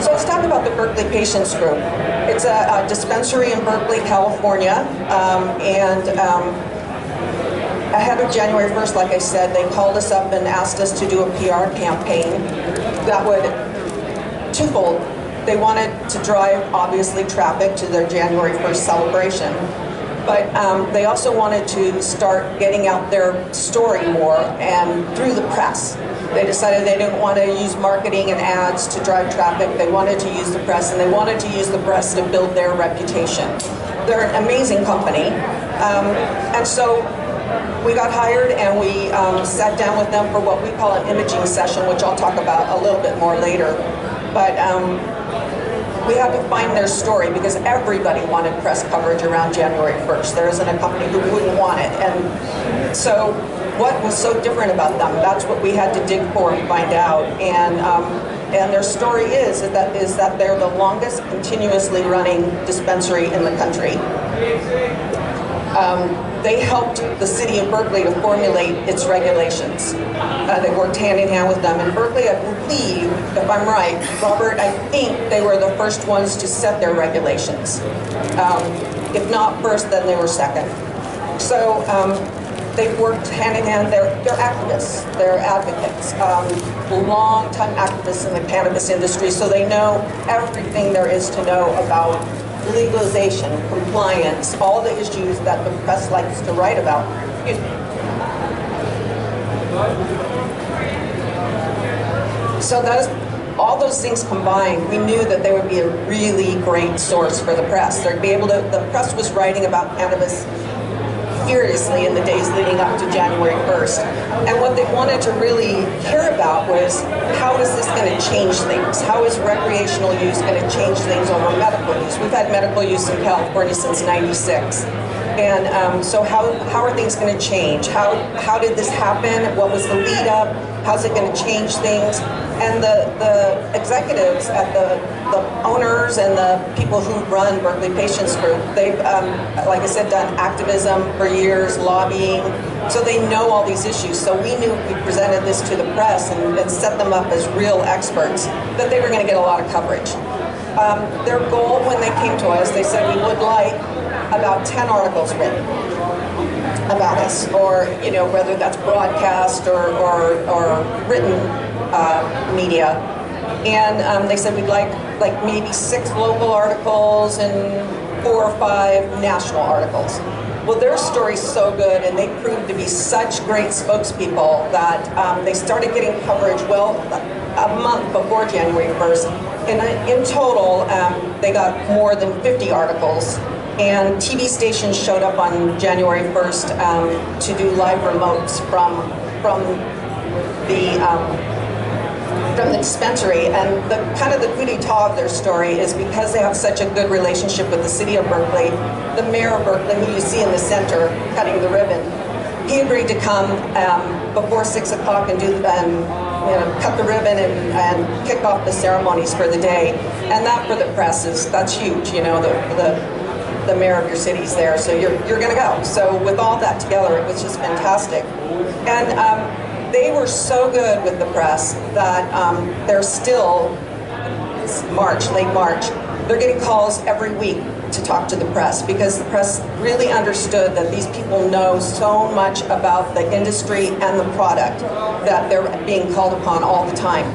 So let's talk about the Berkeley Patients Group. It's a dispensary in Berkeley, California, ahead of January 1st, like I said, they called us up and asked us to do a PR campaign that would, twofold. They wanted to drive, obviously, traffic to their January 1st celebration, but they also wanted to start getting out their story more and through the press. They decided they didn't want to use marketing and ads to drive traffic. They wanted to use the press, and they wanted to use the press to build their reputation. They're an amazing company, and so we got hired and we sat down with them for what we call an imaging session, which I'll talk about a little bit more later. But we had to find their story because everybody wanted press coverage around January 1st. There isn't a company who wouldn't want it. And so what was so different about them? That's what we had to dig for and find out. And their story is that they're the longest continuously running dispensary in the country. They helped the city of Berkeley to formulate its regulations. They worked hand in hand with them. In Berkeley, I believe, if I'm right, Robert, I think they were the first ones to set their regulations. If not first, then they were second. So they've worked hand in hand. They're activists. They're advocates. Long-time activists in the cannabis industry, so they know everything there is to know about legalization, compliance, all the issues that the press likes to write about. So all those things combined, we knew that they would be a really great source for the press. They'd be able to, the press was writing about cannabis furiously in the days leading up to January 1st. And what they wanted to really hear about was, how is this going to change things? How is recreational use going to change things over medical use? We've had medical use in California since '96. And so how are things going to change? How did this happen? What was the lead up? How's it going to change things? And the executives at the owners and the people who run Berkeley Patients Group, they've, like I said, done activism for years, lobbying, so they know all these issues. So we knew if we presented this to the press and set them up as real experts, that they were going to get a lot of coverage. Their goal when they came to us, they said we would like about 10 articles written about us, or whether that's broadcast or written media. And they said we'd like maybe 6 local articles and 4 or 5 national articles. Well, their story's so good, and they proved to be such great spokespeople that they started getting coverage a month before January 1st. And in total, they got more than 50 articles. And TV stations showed up on January 1st to do live remotes from the dispensary. And the kind of the coup d'etat of their story is because they have such a good relationship with the city of Berkeley. The mayor of Berkeley, who you see in the center cutting the ribbon, he agreed to come before 6 o'clock and cut the ribbon and kick off the ceremonies for the day. And that for the press that's huge. The mayor of your city's there, so you're going to go. So with all that together, it was just fantastic. And they were so good with the press that they're still, it's late March, they're getting calls every week to talk to the press, because the press really understood that these people know so much about the industry and the product that they're being called upon all the time.